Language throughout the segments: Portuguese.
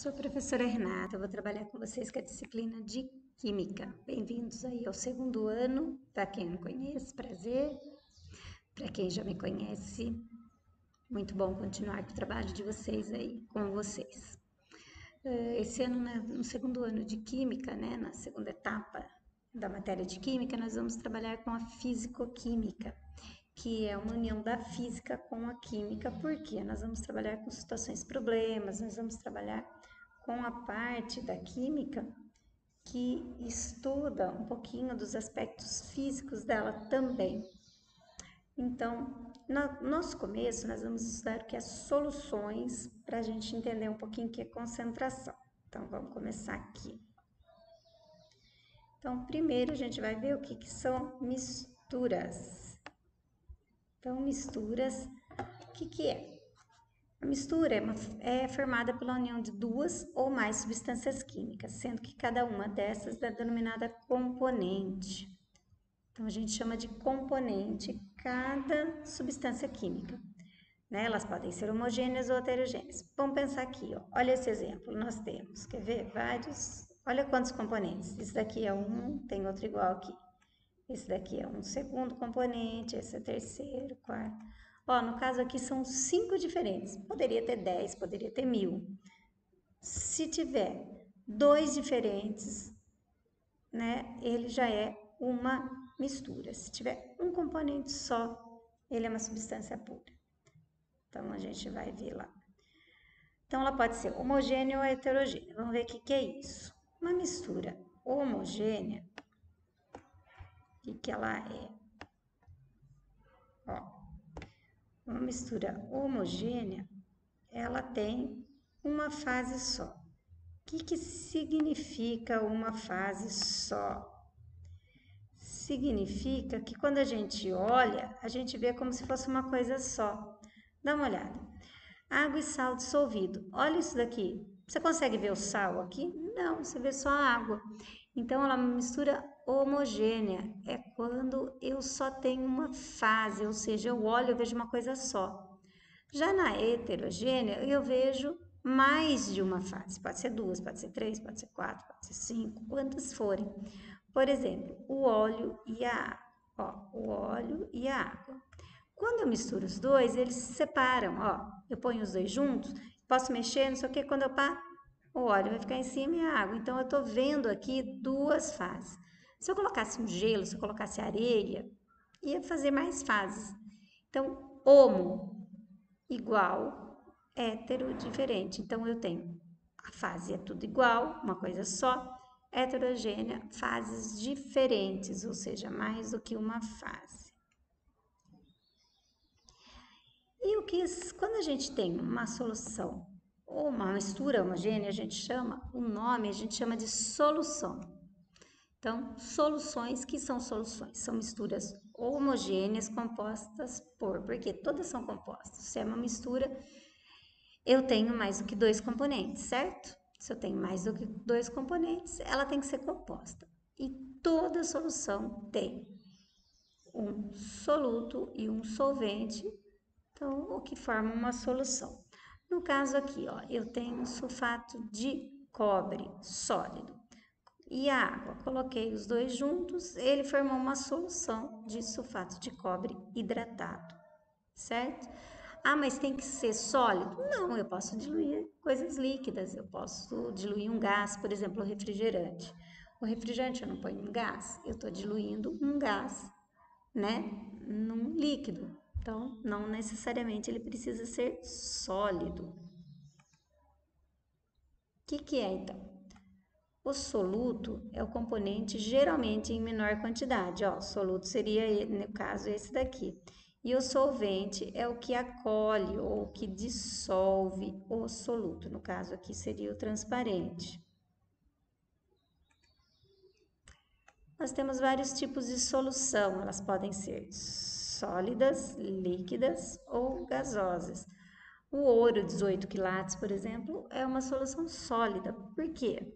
Sou a professora Renata, eu vou trabalhar com vocês com a disciplina de Química. Bem-vindos aí ao segundo ano, para quem não conhece, prazer. Para quem já me conhece, muito bom continuar com o trabalho de vocês aí, com vocês. Esse ano, no segundo ano de Química, né, na segunda etapa da matéria de Química, nós vamos trabalhar com a Físico-Química, que é uma união da física com a química, porque nós vamos trabalhar com situações problemas, nós vamos trabalhar com a parte da química que estuda um pouquinho dos aspectos físicos dela também. Então, no nosso começo, nós vamos estudar o que é soluções, para a gente entender um pouquinho o que é concentração. Então, vamos começar aqui. Então, primeiro a gente vai ver o que são misturas. Então, misturas, o que é? A mistura é formada pela união de duas ou mais substâncias químicas, sendo que cada uma dessas é denominada componente. Então, a gente chama de componente cada substância química. Né? Elas podem ser homogêneas ou heterogêneas. Vamos pensar aqui, ó. Olha esse exemplo, nós temos, quer ver? Vários, olha quantos componentes. Esse daqui é um, tem outro igual aqui. Esse daqui é um segundo componente, esse é terceiro, quarto. Ó, no caso aqui são 5 diferentes. Poderia ter 10, poderia ter 1000. Se tiver 2 diferentes, né, ele já é uma mistura. Se tiver um componente só, ele é uma substância pura. Então, a gente vai ver lá. Então, ela pode ser homogênea ou heterogênea. Vamos ver o que é isso. Uma mistura homogênea, o que ela é? Ó, uma mistura homogênea, ela tem uma fase só. O que significa uma fase só? Significa que quando a gente olha, a gente vê como se fosse uma coisa só. Dá uma olhada. Água e sal dissolvido. Olha isso daqui. Você consegue ver o sal aqui? Não, você vê só a água. Então, ela é uma mistura homogênea. É quando eu só tenho uma fase, ou seja, eu olho e vejo uma coisa só. Já na heterogênea, eu vejo mais de uma fase. Pode ser 2, pode ser 3, pode ser 4, pode ser 5, quantas forem. Por exemplo, o óleo e a água. Ó, o óleo e a água. Quando eu misturo os dois, eles se separam. Ó, eu ponho os dois juntos, posso mexer, não sei o que, quando eu paro, o óleo vai ficar em cima e a água. Então, eu estou vendo aqui duas fases. Se eu colocasse um gelo, se eu colocasse areia, ia fazer mais fases. Então, homo igual, hétero diferente. Então, eu tenho a fase é tudo igual, uma coisa só, heterogênea, fases diferentes, ou seja, mais do que uma fase. E quando a gente tem uma solução ou uma mistura homogênea, a gente chama, o nome a gente chama de solução. Então, soluções, que são soluções? São misturas homogêneas compostas porque todas são compostas. Se é uma mistura, eu tenho mais do que 2 componentes, certo? Se eu tenho mais do que 2 componentes, ela tem que ser composta. E toda solução tem um soluto e um solvente, então, o que forma uma solução. No caso aqui, ó, eu tenho sulfato de cobre sólido e a água. Coloquei os dois juntos, ele formou uma solução de sulfato de cobre hidratado, certo? Ah, mas tem que ser sólido? Não, eu posso diluir coisas líquidas, eu posso diluir um gás, por exemplo, o refrigerante. O refrigerante eu não ponho um gás, eu estou diluindo um gás, né, num líquido. Então, não necessariamente ele precisa ser sólido. O que é então? O soluto é o componente geralmente em menor quantidade. Ó, o soluto seria, no caso, esse daqui. E o solvente é o que acolhe ou que dissolve o soluto. No caso aqui seria o transparente. Nós temos vários tipos de solução. Elas podem ser sólidas, líquidas ou gasosas. O ouro 18 quilates, por exemplo, é uma solução sólida. Por quê?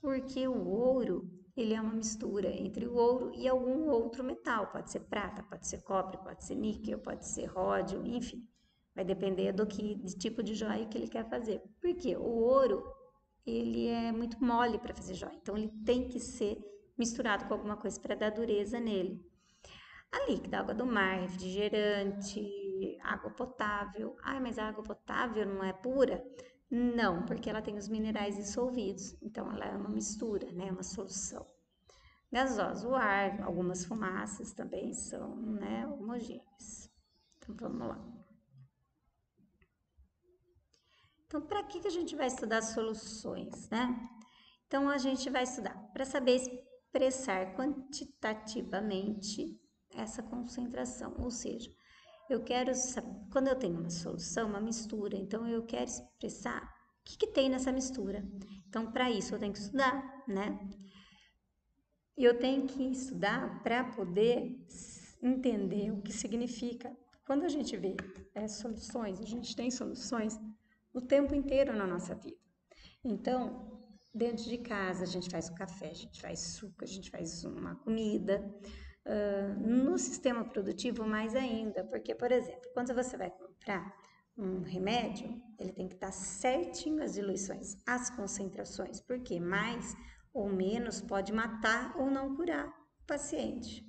Porque o ouro, ele é uma mistura entre o ouro e algum outro metal. Pode ser prata, pode ser cobre, pode ser níquel, pode ser ródio, enfim. Vai depender de tipo de joia que ele quer fazer. Por quê? O ouro, ele é muito mole para fazer joia. Então, ele tem que ser misturado com alguma coisa para dar dureza nele. A líquida, água do mar, refrigerante, água potável. Ai, mas a água potável não é pura? Não, porque ela tem os minerais dissolvidos. Então, ela é uma mistura, né? Uma solução. Gasosa, o ar, algumas fumaças também são, né, homogêneas. Então, vamos lá. Então, para que a gente vai estudar soluções, né? Então, a gente vai estudar para saber expressar quantitativamente essa concentração, ou seja, eu quero saber, quando eu tenho uma solução, uma mistura, então eu quero expressar o que tem nessa mistura. Então, para isso, eu tenho que estudar, né? E eu tenho que estudar para poder entender o que significa. Quando a gente vê soluções, a gente tem soluções o tempo inteiro na nossa vida. Então, dentro de casa, a gente faz o café, a gente faz suco, a gente faz uma comida. No sistema produtivo, mais ainda, porque, por exemplo, quando você vai comprar um remédio, ele tem que estar certinho as diluições, as concentrações, porque mais ou menos pode matar ou não curar o paciente.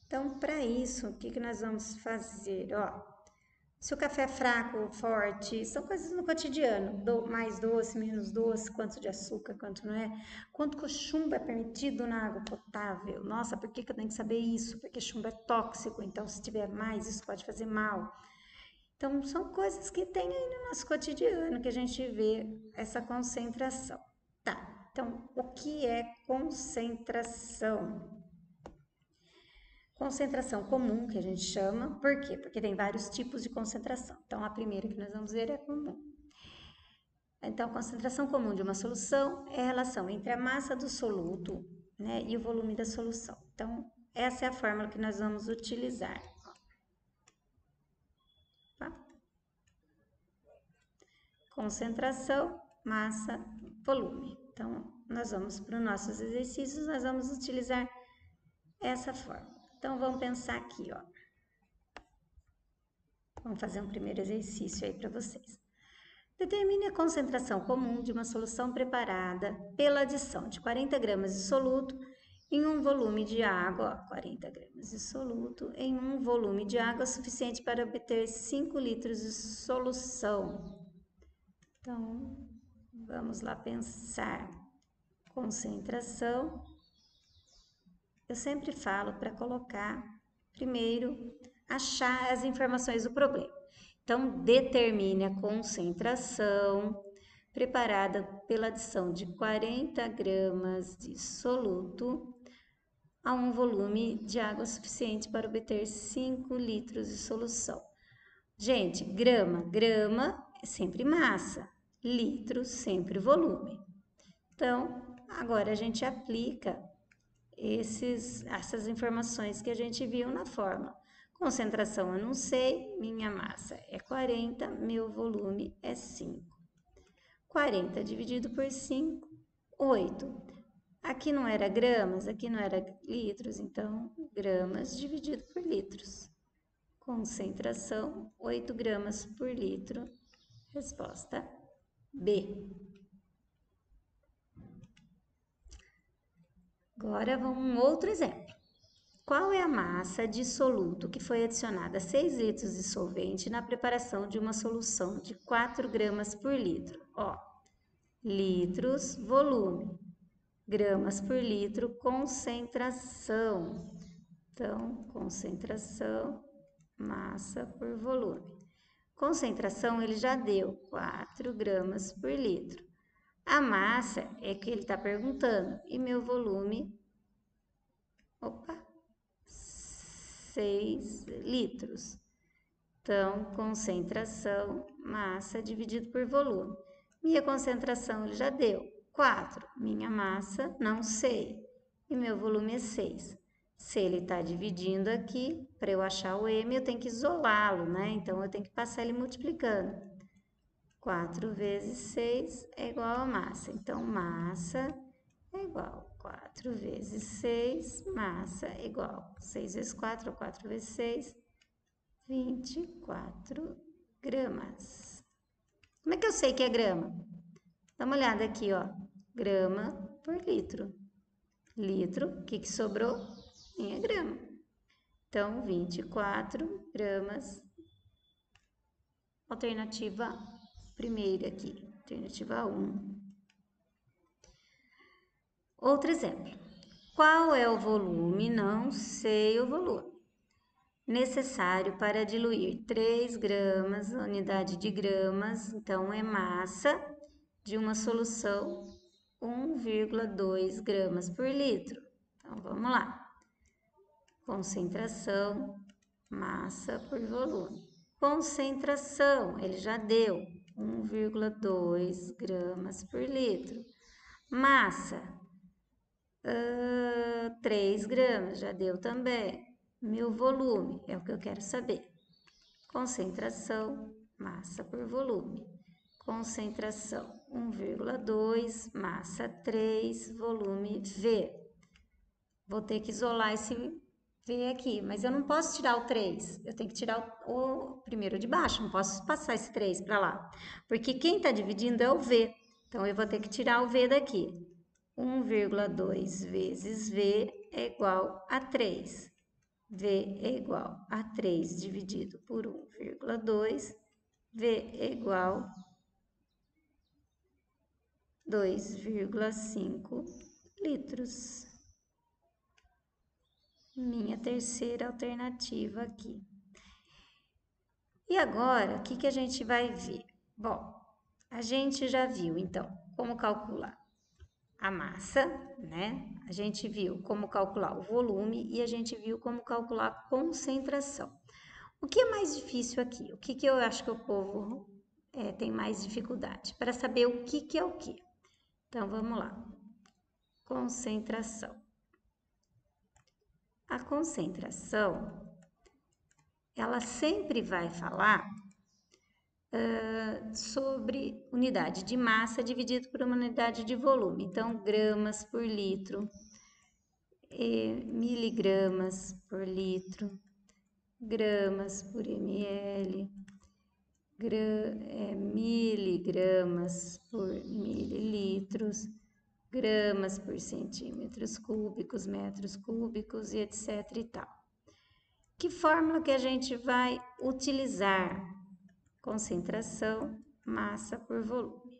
Então, para isso, o que nós vamos fazer? Se o café é fraco ou forte, são coisas no cotidiano, mais doce, menos doce, quanto de açúcar, quanto não é, quanto chumbo é permitido na água potável. Nossa, por que eu tenho que saber isso? Porque chumbo é tóxico, então se tiver mais, isso pode fazer mal. Então, são coisas que tem aí no nosso cotidiano que a gente vê essa concentração. Tá, então, o que é concentração? Concentração comum, que a gente chama, por quê? Porque tem vários tipos de concentração. Então, a primeira que nós vamos ver é comum. Então, a concentração comum de uma solução é a relação entre a massa do soluto, né, e o volume da solução. Então, essa é a fórmula que nós vamos utilizar. Tá? Concentração, massa, volume. Então, nós vamos para os nossos exercícios, nós vamos utilizar essa fórmula. Então, vamos pensar aqui, ó. Vamos fazer um primeiro exercício aí para vocês. Determine a concentração comum de uma solução preparada pela adição de 40 gramas de soluto em um volume de água, 40 gramas de soluto em um volume de água suficiente para obter 5 litros de solução. Então, vamos lá pensar. Concentração. Eu sempre falo para colocar, primeiro, achar as informações do problema. Então, determine a concentração preparada pela adição de 40 gramas de soluto a um volume de água suficiente para obter 5 litros de solução. Gente, grama é sempre massa, litro sempre volume. Então, agora a gente aplica essas informações que a gente viu na fórmula. Concentração eu não sei, minha massa é 40, meu volume é 5. 40 dividido por 5, 8. Aqui não era gramas, aqui não era litros, então gramas dividido por litros. Concentração, 8 gramas por litro. Resposta B. Agora vamos um outro exemplo. Qual é a massa de soluto que foi adicionada a 6 litros de solvente na preparação de uma solução de 4 gramas por litro? Litros, volume. Gramas por litro, concentração. Então, concentração, massa por volume. Concentração, ele já deu 4 gramas por litro. A massa é que ele está perguntando. E meu volume? 6 litros. Então, concentração, massa dividido por volume. Minha concentração ele já deu 4. Minha massa, não sei. E meu volume é 6. Se ele está dividindo aqui, para eu achar o M, eu tenho que isolá-lo, né? Então, eu tenho que passar ele multiplicando. 4 vezes 6 é igual a massa. Então, massa é igual 4 vezes 6, massa é igual 6 vezes 4, ou 4 vezes 6, 24 gramas. Como é que eu sei que é grama? Dá uma olhada aqui, ó, grama por litro. Litro, o que sobrou? Minha grama. Então, 24 gramas. Alternativa primeira aqui, alternativa 1. Outro exemplo. Qual é o volume? Não sei o volume. Necessário para diluir 3 gramas, unidade de gramas, então é massa de uma solução 1,2 gramas por litro. Então, vamos lá. Concentração, massa por volume. Concentração, ele já deu 1,2 gramas por litro. Massa, 3 gramas, já deu também. Meu volume, é o que eu quero saber. Concentração, massa por volume. Concentração, 1,2, massa 3, volume V. Vou ter que isolar esse V aqui, mas eu não posso tirar o 3. Eu tenho que tirar o primeiro de baixo, não posso passar esse 3 para lá. Porque quem está dividindo é o V. Então, eu vou ter que tirar o V daqui. 1,2 vezes V é igual a 3. V é igual a 3 dividido por 1,2. V é igual a 2,5 litros. Minha terceira alternativa aqui. E agora, o que a gente vai ver? Bom, a gente já viu, então, como calcular a massa, né? A gente viu como calcular o volume e a gente viu como calcular a concentração. O que é mais difícil aqui? O que eu acho que o povo tem mais dificuldade? Para saber o que é o que. Então, vamos lá. Concentração. A concentração, ela sempre vai falar sobre unidade de massa dividido por uma unidade de volume. Então, gramas por litro, miligramas por litro, gramas por ml, miligramas por mililitros, gramas por centímetros cúbicos, metros cúbicos e etc. e tal. Que fórmula que a gente vai utilizar? Concentração, massa por volume.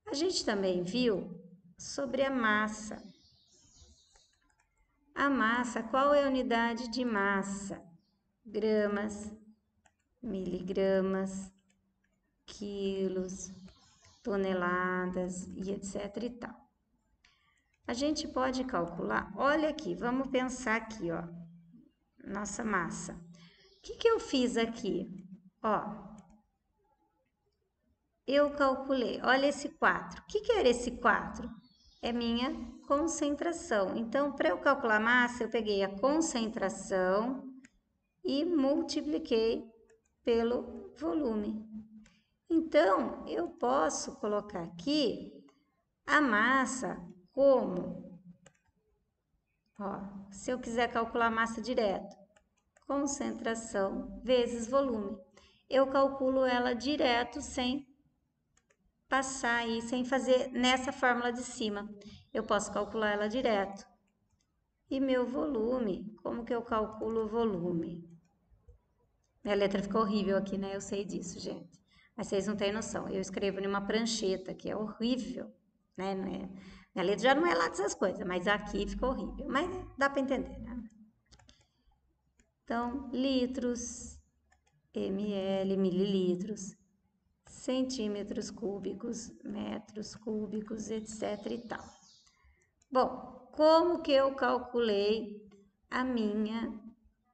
A gente também viu sobre a massa. A massa, qual é a unidade de massa? Gramas, miligramas, quilos, toneladas e etc e tal. A gente pode calcular, olha aqui, vamos pensar aqui, ó, nossa massa. O que eu fiz aqui? Ó, eu calculei, olha esse 4. O que era esse 4? É minha concentração. Então, para eu calcular a massa, eu peguei a concentração e multipliquei pelo volume. Então, eu posso colocar aqui a massa como, ó, se eu quiser calcular a massa direto, concentração vezes volume. Eu calculo ela direto sem passar aí, sem fazer nessa fórmula de cima. Eu posso calcular ela direto. E meu volume, como que eu calculo o volume? Minha letra ficou horrível aqui, né? Eu sei disso, gente. Mas vocês não têm noção. Eu escrevo numa prancheta, que é horrível, né? Minha letra já não é lá dessas coisas, mas aqui ficou horrível. Mas dá para entender, né? Então, litros, ml, mililitros, centímetros cúbicos, metros cúbicos, etc e tal. Bom, como que eu calculei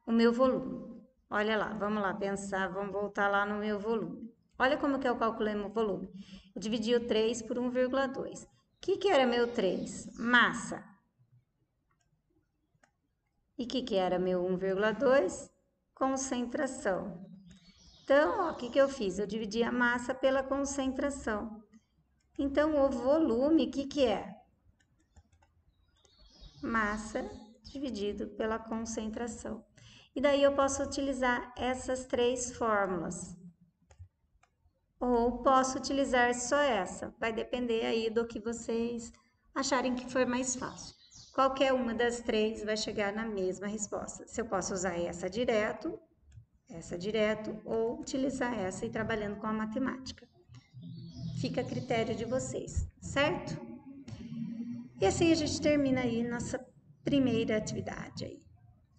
o meu volume? Olha lá, vamos lá pensar, vamos voltar lá no meu volume. Olha como que eu calculei meu volume. Eu dividi o 3 por 1,2. O que era meu 3? Massa. E o que era meu 1,2? Concentração. Então, ó, o que eu fiz? Eu dividi a massa pela concentração. Então, o volume, o que é? Massa dividido pela concentração. E daí eu posso utilizar essas três fórmulas. ou posso utilizar só essa. Vai depender aí do que vocês acharem que for mais fácil. Qualquer uma das três vai chegar na mesma resposta. Se eu posso usar essa direto, ou utilizar essa e ir trabalhando com a matemática. Fica a critério de vocês, certo? E assim a gente termina aí nossa primeira atividade aí,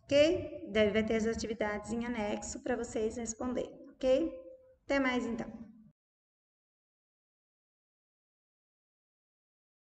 ok? Vai ter as atividades em anexo para vocês responderem, ok? Até mais então.